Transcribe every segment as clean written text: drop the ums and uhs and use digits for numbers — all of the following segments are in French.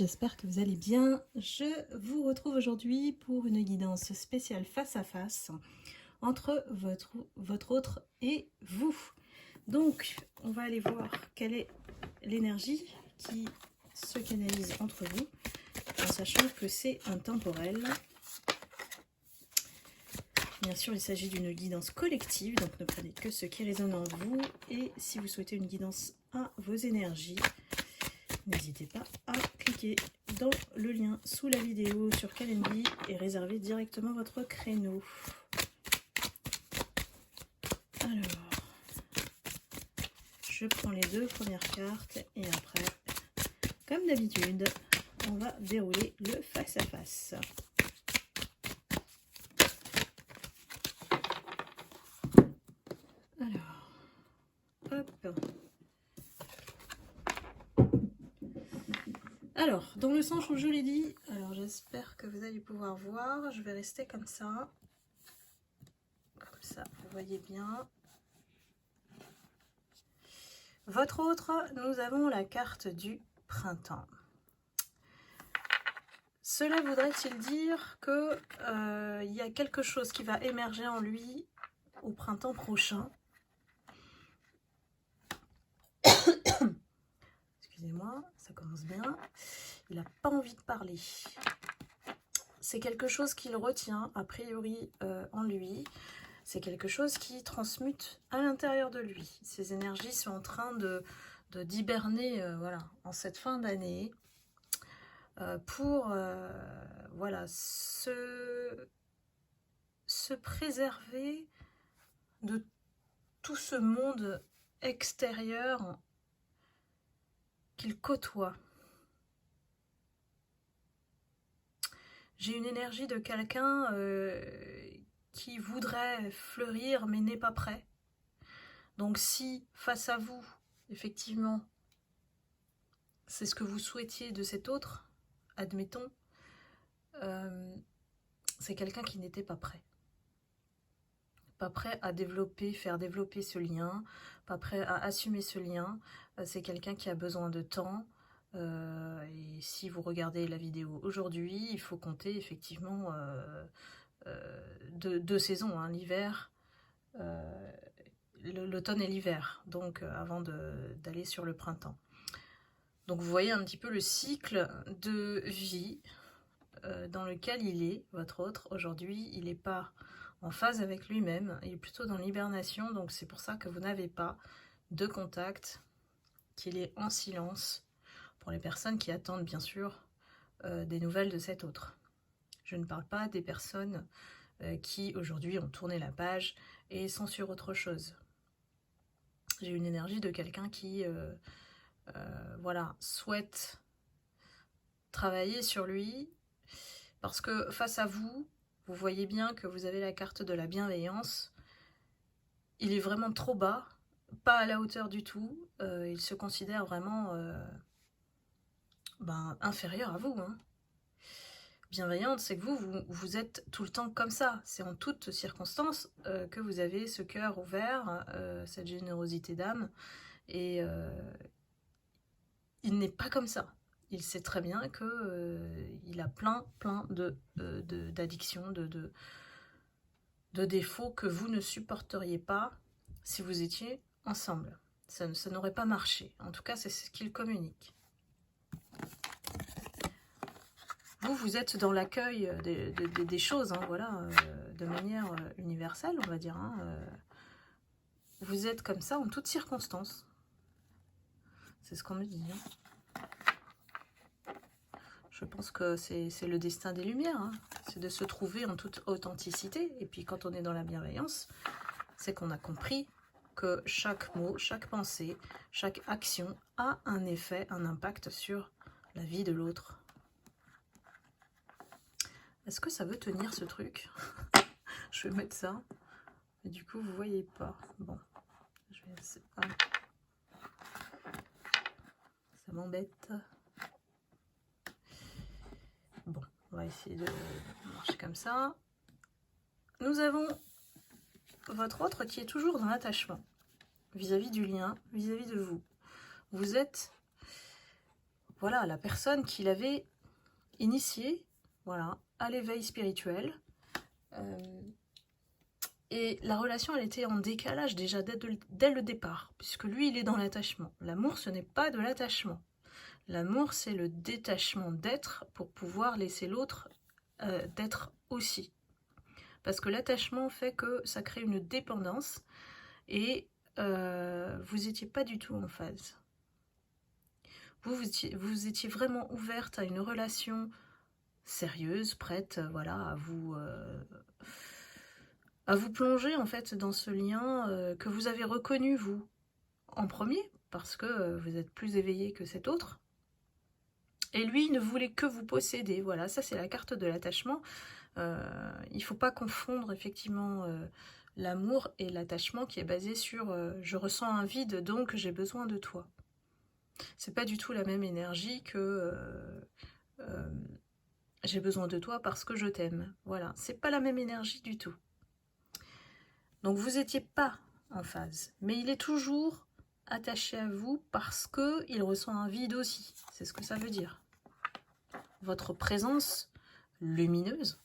j'espère que vous allez bien. Je vous retrouve aujourd'hui pour une guidance spéciale face à face entre votre autre et vous. Donc, on va aller voir quelle est l'énergie qui se canalise entre vous, en sachant que c'est intemporel. Bien sûr, il s'agit d'une guidance collective, donc ne prenez que ce qui résonne en vous. Et si vous souhaitez une guidance à vos énergies, n'hésitez pas à cliquer dans le lien sous la vidéo sur Calendly et réserver directement votre créneau. Alors, je prends les deux premières cartes et après, comme d'habitude, on va dérouler le face-à-face. Alors, hop. Alors, dans le sens où je l'ai dit, alors j'espère que vous allez pouvoir voir, je vais rester comme ça, vous voyez bien. Votre autre, nous avons la carte du printemps. Cela voudrait-il dire que il y a quelque chose qui va émerger en lui au printemps prochain? Excusez-moi, ça commence bien. Il n'a pas envie de parler. C'est quelque chose qu'il retient, a priori, en lui. C'est quelque chose qui transmute à l'intérieur de lui. Ses énergies sont en train d'hiberner voilà, en cette fin d'année pour voilà, se préserver de tout ce monde extérieur qu'il côtoie. J'ai une énergie de quelqu'un qui voudrait fleurir mais n'est pas prêt. Donc si face à vous, effectivement, c'est ce que vous souhaitiez de cet autre, admettons, c'est quelqu'un qui n'était pas prêt. Pas prêt à développer, faire développer ce lien, pas prêt à assumer ce lien. C'est quelqu'un qui a besoin de temps. Et si vous regardez la vidéo aujourd'hui, il faut compter effectivement deux saisons, hein, l'hiver, l'automne et l'hiver, donc avant d'aller sur le printemps. Donc vous voyez un petit peu le cycle de vie dans lequel il est, votre autre. Aujourd'hui, il n'est pas en phase avec lui-même, il est plutôt dans l'hibernation, donc c'est pour ça que vous n'avez pas de contact, qu'il est en silence, pour les personnes qui attendent bien sûr des nouvelles de cet autre. Je ne parle pas des personnes qui aujourd'hui ont tourné la page et sont sur autre chose. J'ai une énergie de quelqu'un qui voilà, souhaite travailler sur lui, parce que face à vous, vous voyez bien que vous avez la carte de la bienveillance. Il est vraiment trop bas, pas à la hauteur du tout. Il se considère vraiment inférieur à vous. Hein. Bienveillante, c'est que vous êtes tout le temps comme ça. C'est en toutes circonstances que vous avez ce cœur ouvert, cette générosité d'âme. Et il n'est pas comme ça. Il sait très bien qu'il a plein d'addictions, de défauts que vous ne supporteriez pas si vous étiez ensemble. Ça n'aurait pas marché. En tout cas, c'est ce qu'il communique. Vous êtes dans l'accueil des choses, hein, voilà, de manière universelle, on va dire. Hein, vous êtes comme ça en toutes circonstances. C'est ce qu'on me dit. Hein. Je pense que c'est le destin des Lumières. Hein. C'est de se trouver en toute authenticité. Et puis quand on est dans la bienveillance, c'est qu'on a compris que chaque mot, chaque pensée, chaque action a un effet, un impact sur la vie de l'autre. Est-ce que ça veut tenir ce truc? Je vais mettre ça. Mais du coup, vous voyez pas. Bon, je vais... Ça m'embête. Bon, on va essayer de marcher comme ça. Nous avons votre autre qui est toujours dans l'attachement vis-à-vis du lien, vis-à-vis de vous. Vous êtes voilà, la personne qui l'avait initié, voilà, à l'éveil spirituel. Et la relation, elle était en décalage déjà dès le départ, puisque lui, il est dans l'attachement. L'amour, ce n'est pas de l'attachement. L'amour, c'est le détachement d'être pour pouvoir laisser l'autre d'être aussi. Parce que l'attachement fait que ça crée une dépendance et vous n'étiez pas du tout en phase. Vous étiez vraiment ouverte à une relation sérieuse, prête, voilà, à vous plonger en fait dans ce lien que vous avez reconnu vous en premier, parce que vous êtes plus éveillé que cet autre. Et lui ne voulait que vous posséder. Voilà, ça c'est la carte de l'attachement. Il ne faut pas confondre effectivement l'amour et l'attachement qui est basé sur je ressens un vide donc j'ai besoin de toi. C'est pas du tout la même énergie que j'ai besoin de toi parce que je t'aime. Voilà, c'est pas la même énergie du tout. Donc vous n'étiez pas en phase, mais il est toujours attaché à vous parce qu'il ressent un vide aussi. C'est ce que ça veut dire. Votre présence lumineuse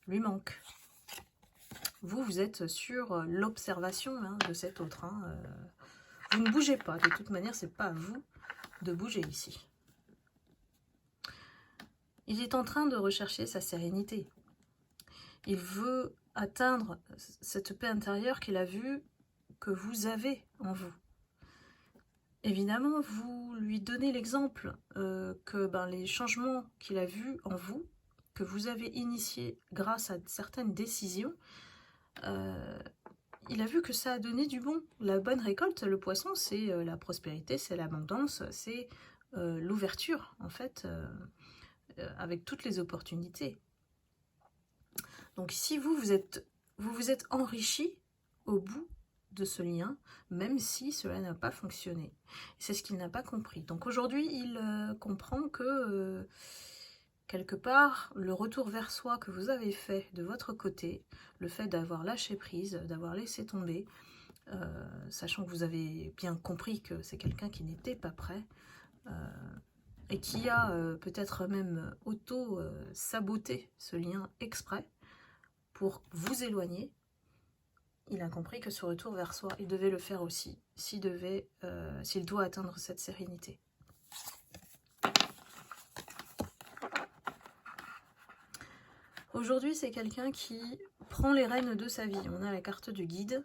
lui manque. Vous êtes sur l'observation de cet autre. Vous ne bougez pas. De toute manière, c'est pas à vous de bouger ici. Il est en train de rechercher sa sérénité. Il veut atteindre cette paix intérieure qu'il a vue que vous avez en vous. Évidemment, vous lui donnez l'exemple que les changements qu'il a vus en vous, que vous avez initiés grâce à certaines décisions, il a vu que ça a donné du bon. La bonne récolte, le poisson, c'est la prospérité, c'est l'abondance, c'est l'ouverture, en fait, avec toutes les opportunités. Donc si vous vous êtes enrichi au bout de ce lien, même si cela n'a pas fonctionné. C'est ce qu'il n'a pas compris. Donc aujourd'hui, il comprend que quelque part, le retour vers soi que vous avez fait de votre côté, le fait d'avoir lâché prise, d'avoir laissé tomber, sachant que vous avez bien compris que c'est quelqu'un qui n'était pas prêt, et qui a peut-être même auto-saboté ce lien exprès pour vous éloigner, il a compris que ce retour vers soi, il devait le faire aussi, s'il doit atteindre cette sérénité. Aujourd'hui, c'est quelqu'un qui prend les rênes de sa vie. On a la carte du guide.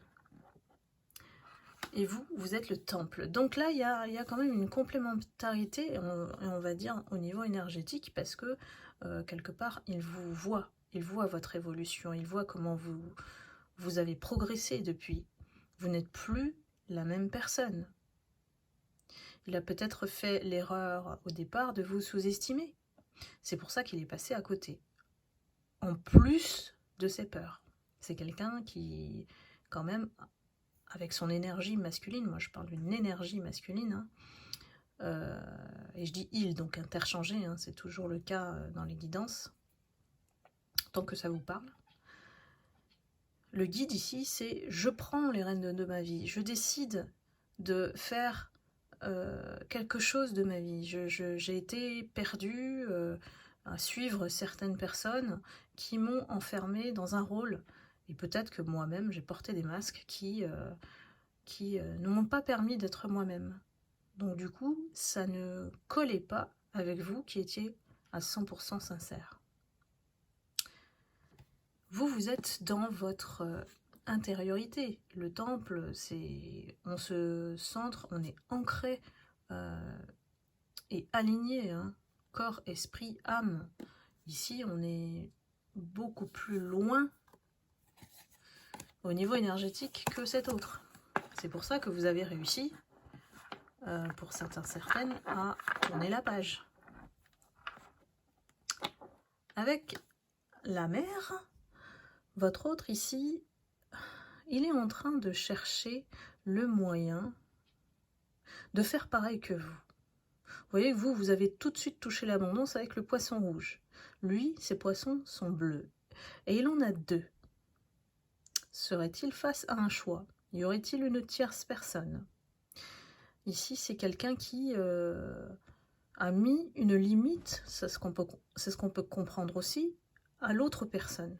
Et vous êtes le temple. Donc là, il y a quand même une complémentarité, et on va dire au niveau énergétique, parce que quelque part, il vous voit. Il voit votre évolution, il voit comment vous avez progressé depuis. Vous n'êtes plus la même personne. Il a peut-être fait l'erreur au départ de vous sous-estimer. C'est pour ça qu'il est passé à côté. En plus de ses peurs. C'est quelqu'un qui, quand même, avec son énergie masculine, moi je parle d'une énergie masculine, et je dis il, donc interchangé, c'est toujours le cas dans les guidances, tant que ça vous parle. Le guide ici, c'est je prends les rênes de ma vie, je décide de faire quelque chose de ma vie. J'ai été perdue à suivre certaines personnes qui m'ont enfermée dans un rôle. Et peut-être que moi-même, j'ai porté des masques qui ne m'ont pas permis d'être moi-même. Donc du coup, ça ne collait pas avec vous qui étiez à 100% sincère. Vous êtes dans votre intériorité. Le temple, on se centre, on est ancré et aligné, corps, esprit, âme. Ici, on est beaucoup plus loin au niveau énergétique que cet autre. C'est pour ça que vous avez réussi, pour certaines, à tourner la page. Avec la mer, votre autre ici, il est en train de chercher le moyen de faire pareil que vous. Vous voyez que vous avez tout de suite touché l'abondance avec le poisson rouge. Lui, ses poissons sont bleus. Et il en a deux. Serait-il face à un choix? Y aurait-il une tierce personne? Ici, c'est quelqu'un qui a a mis une limite, c'est ce qu'on peut comprendre aussi, à l'autre personne,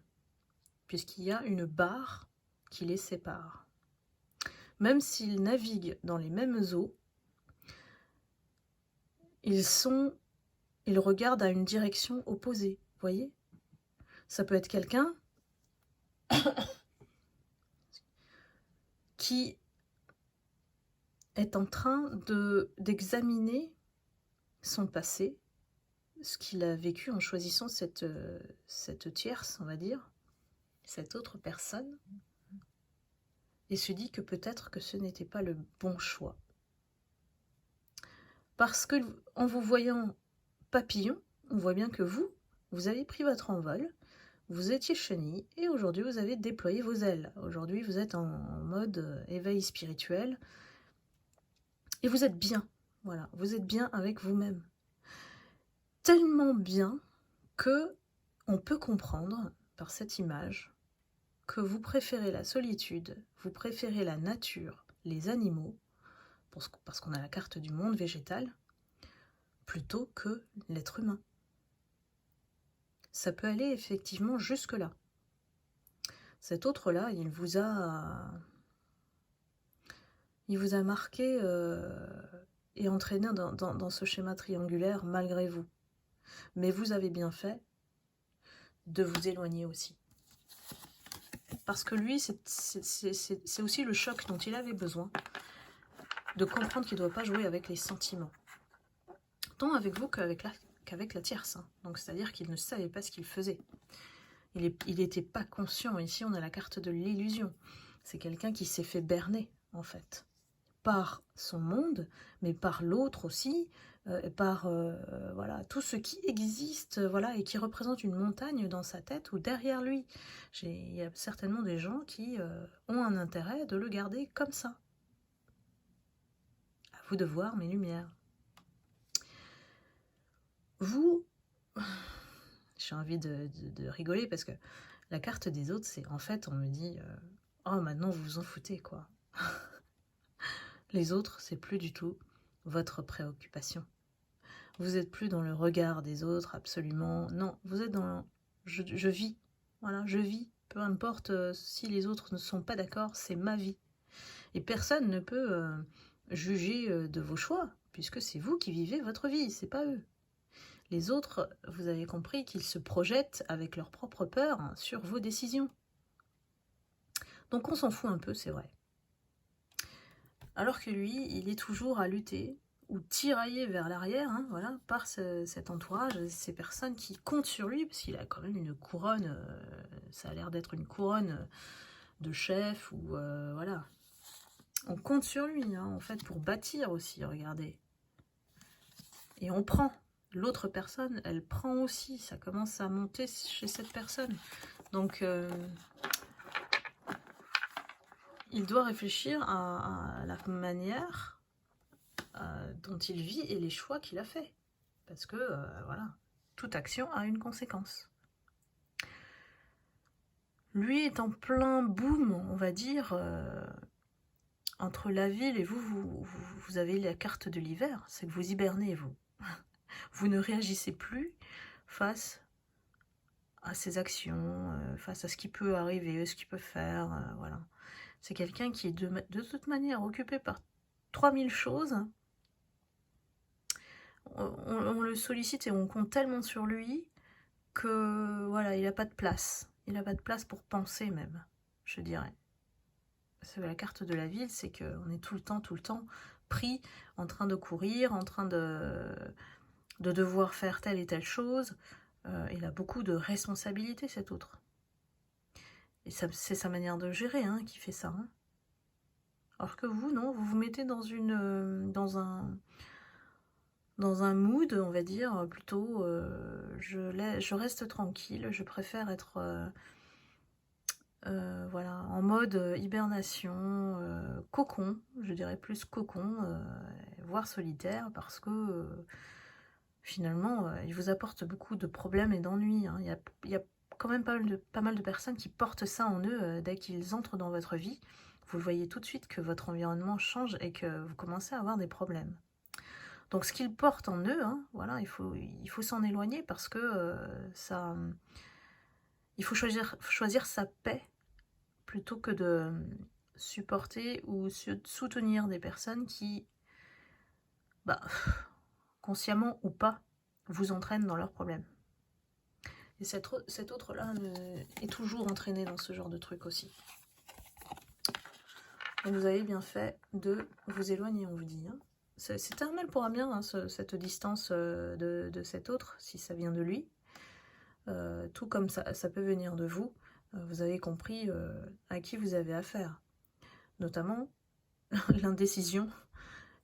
puisqu'il y a une barre qui les sépare. Même s'ils naviguent dans les mêmes eaux, ils regardent à une direction opposée, vous voyez? Ça peut être quelqu'un qui est en train d'examiner son passé, ce qu'il a vécu en choisissant cette tierce, on va dire, cette autre personne, et se dit que peut-être que ce n'était pas le bon choix. Parce que en vous voyant papillon, on voit bien que vous avez pris votre envol, vous étiez chenille, et aujourd'hui vous avez déployé vos ailes. Aujourd'hui vous êtes en mode éveil spirituel, et vous êtes bien, voilà, vous êtes bien avec vous-même. Tellement bien que on peut comprendre par cette image que vous préférez la solitude, vous préférez la nature, les animaux, parce qu'on a la carte du monde végétal, plutôt que l'être humain. Ça peut aller effectivement jusque-là. Cet autre-là, il vous a marqué et entraîné dans ce schéma triangulaire malgré vous. Mais vous avez bien fait de vous éloigner aussi. Parce que lui, c'est aussi le choc dont il avait besoin, de comprendre qu'il ne doit pas jouer avec les sentiments. Tant avec vous qu'avec la tierce. Hein. Donc c'est-à-dire qu'il ne savait pas ce qu'il faisait. Il n'était pas conscient. Ici, on a la carte de l'illusion. C'est quelqu'un qui s'est fait berner, en fait. Par son monde, mais par l'autre aussi, par voilà, tout ce qui existe, voilà, et qui représente une montagne dans sa tête ou derrière lui. Il y a certainement des gens qui ont un intérêt de le garder comme ça. À vous de voir mes lumières. Vous, j'ai envie de rigoler parce que la carte des autres, c'est en fait, on me dit oh, maintenant vous vous en foutez, quoi. Les autres, c'est plus du tout votre préoccupation. Vous n'êtes plus dans le regard des autres, absolument. Non, vous êtes dans je vis. Voilà, je vis. Peu importe si les autres ne sont pas d'accord, c'est ma vie. Et personne ne peut juger de vos choix, puisque c'est vous qui vivez votre vie, c'est pas eux. Les autres, vous avez compris qu'ils se projettent avec leur propre peur sur vos décisions. Donc on s'en fout un peu, c'est vrai. Alors que lui, il est toujours à lutter ou tiraillé vers l'arrière, hein, voilà, par cet entourage, ces personnes qui comptent sur lui, parce qu'il a quand même une couronne, ça a l'air d'être une couronne de chef, ou voilà. On compte sur lui, hein, en fait, pour bâtir aussi, regardez. Et on prend. L'autre personne, elle prend aussi, ça commence à monter chez cette personne. Donc, il doit réfléchir à la manière dont il vit et les choix qu'il a fait. Parce que, voilà, toute action a une conséquence. Lui est en plein boom, on va dire, entre la ville et vous avez la carte de l'hiver, c'est que vous hibernez, vous. Vous ne réagissez plus face à ses actions, face à ce qui peut arriver, ce qu'il peut faire, voilà. C'est quelqu'un qui est de toute manière occupé par 3000 choses. On le sollicite et on compte tellement sur lui que voilà, il n'a pas de place. Il n'a pas de place pour penser même, je dirais. C'est la carte de la ville, c'est qu'on est tout le temps pris, en train de courir, en train de devoir faire telle et telle chose. Il a beaucoup de responsabilités, cet autre. Et c'est sa manière de gérer hein, qui fait ça. Hein. Alors que vous, non, vous vous mettez dans un mood, on va dire, plutôt je reste tranquille, je préfère être voilà, en mode hibernation, cocon, je dirais plus cocon, voire solitaire, parce que finalement, il vous apporte beaucoup de problèmes et d'ennuis. Hein. Il y a quand même pas mal de personnes qui portent ça en eux dès qu'ils entrent dans votre vie. Vous voyez tout de suite que votre environnement change et que vous commencez à avoir des problèmes. Donc ce qu'ils portent en eux, hein, voilà, il faut s'en éloigner parce que il faut choisir sa paix plutôt que de supporter ou soutenir des personnes qui, bah, consciemment ou pas, vous entraînent dans leurs problèmes. Et cet autre-là est toujours entraîné dans ce genre de truc aussi. Et vous avez bien fait de vous éloigner, on vous dit. Hein. C'est un mal pour un bien, hein, cette distance de cet autre, si ça vient de lui. Tout comme ça peut venir de vous. Vous avez compris à qui vous avez affaire. Notamment l'indécision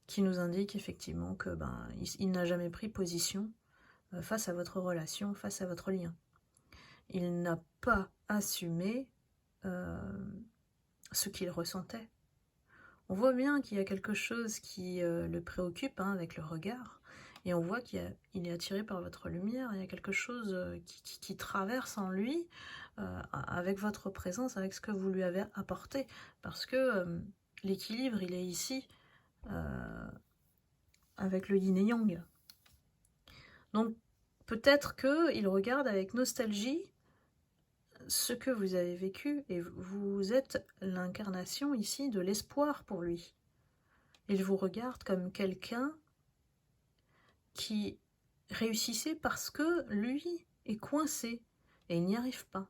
qui nous indique effectivement que il n'a jamais pris position face à votre relation, face à votre lien. Il n'a pas assumé ce qu'il ressentait. On voit bien qu'il y a quelque chose qui le préoccupe avec le regard, et on voit qu'il est attiré par votre lumière, il y a quelque chose qui traverse en lui avec votre présence, avec ce que vous lui avez apporté, parce que l'équilibre, il est ici, avec le yin et yang. Donc peut-être qu'il regarde avec nostalgie ce que vous avez vécu, et vous êtes l'incarnation ici de l'espoir pour lui. Il vous regarde comme quelqu'un qui réussissait parce que lui est coincé et il n'y arrive pas.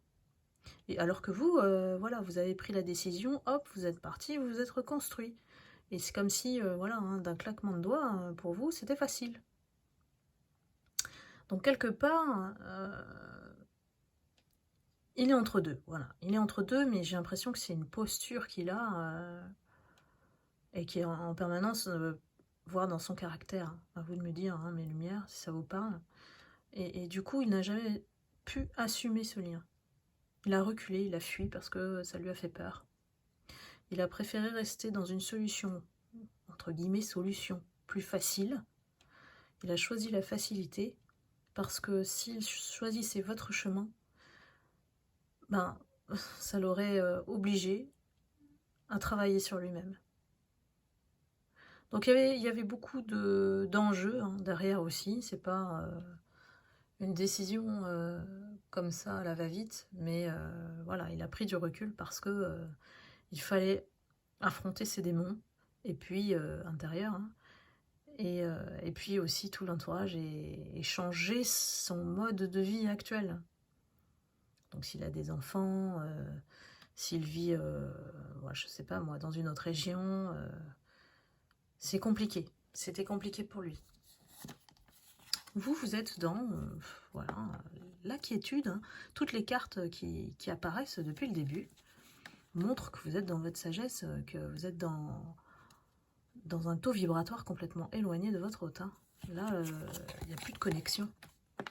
Et alors que vous, voilà, vous avez pris la décision, hop, vous êtes parti, vous vous êtes reconstruit. Et c'est comme si, voilà, hein, d'un claquement de doigts, pour vous, c'était facile. Donc quelque part, il est entre deux, voilà. Il est entre deux, mais j'ai l'impression que c'est une posture qu'il a et qui est en permanence, voire dans son caractère. À vous de me dire, hein, mes lumières, si ça vous parle. Et du coup, il n'a jamais pu assumer ce lien. Il a reculé, il a fui parce que ça lui a fait peur. Il a préféré rester dans une solution, entre guillemets, solution plus facile. Il a choisi la facilité parce que s'il choisissait votre chemin, ça l'aurait obligé à travailler sur lui-même. Donc il y avait beaucoup d'enjeux derrière aussi. C'est pas une décision comme ça à la va-vite, mais voilà, il a pris du recul parce que il fallait affronter ses démons, et puis intérieurs, hein, et puis aussi tout l'entourage, et changer son mode de vie actuel. Donc s'il a des enfants, s'il vit, je sais pas moi, dans une autre région, c'est compliqué. C'était compliqué pour lui. Vous êtes dans voilà, la quiétude. Hein. Toutes les cartes qui apparaissent depuis le début montrent que vous êtes dans votre sagesse, que vous êtes dans un taux vibratoire complètement éloigné de votre hôte. Hein. Là, il n'y a plus de connexion.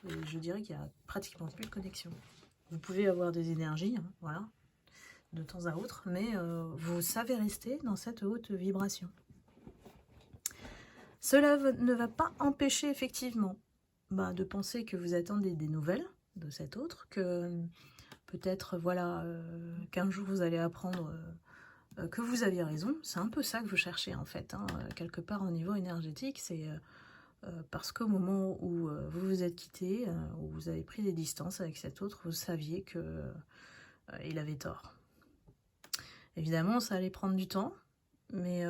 Et je dirais qu'il n'y a pratiquement plus de connexion. Vous pouvez avoir des énergies, hein, voilà, de temps à autre, mais vous savez rester dans cette haute vibration. Cela ne va pas empêcher effectivement de penser que vous attendez des nouvelles de cet autre, que peut-être voilà qu'un jour vous allez apprendre que vous aviez raison. C'est un peu ça que vous cherchez en fait, hein, quelque part au niveau énergétique. C'est parce qu'au moment où vous vous êtes quitté, où vous avez pris des distances avec cet autre, vous saviez que il avait tort. Évidemment, ça allait prendre du temps, mais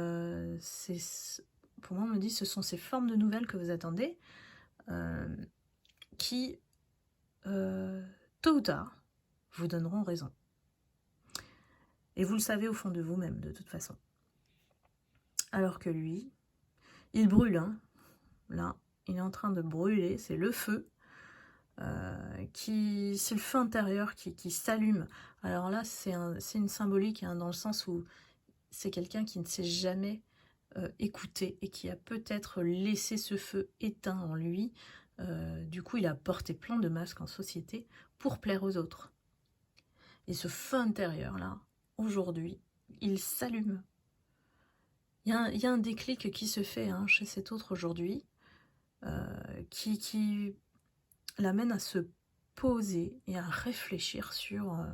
pour moi, on me dit ce sont ces formes de nouvelles que vous attendez qui, tôt ou tard, vous donneront raison. Et vous le savez au fond de vous-même, de toute façon. Alors que lui, il brûle, hein. Là, il est en train de brûler, c'est le feu, c'est le feu intérieur qui s'allume. Alors là, c'est une symbolique, hein, dans le sens où c'est quelqu'un qui ne s'est jamais écouté et qui a peut-être laissé ce feu éteint en lui. Du coup, il a porté plein de masques en société pour plaire aux autres. Et ce feu intérieur-là, aujourd'hui, il s'allume. Il y a un déclic qui se fait chez cet autre aujourd'hui, qui l'amène à se poser et à réfléchir sur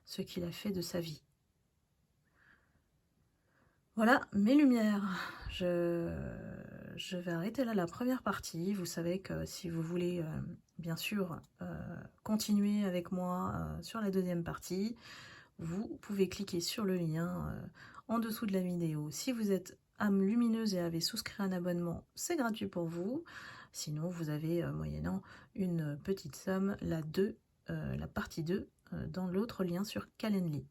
ce qu'il a fait de sa vie. Voilà mes lumières. Je je vais arrêter là la première partie. Vous savez que si vous voulez, bien sûr, continuer avec moi sur la deuxième partie, vous pouvez cliquer sur le lien en dessous de la vidéo. Si vous êtes âme lumineuse et avez souscrit un abonnement, c'est gratuit pour vous. Sinon, vous avez, moyennant une petite somme, la partie 2 dans l'autre lien sur Calendly.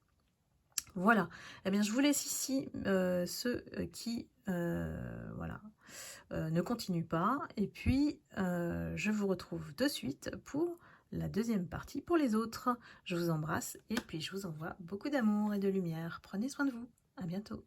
Voilà, eh bien je vous laisse ici ceux qui voilà, ne continuent pas. Et puis, je vous retrouve de suite pour la deuxième partie pour les autres. Je vous embrasse et puis je vous envoie beaucoup d'amour et de lumière. Prenez soin de vous. À bientôt.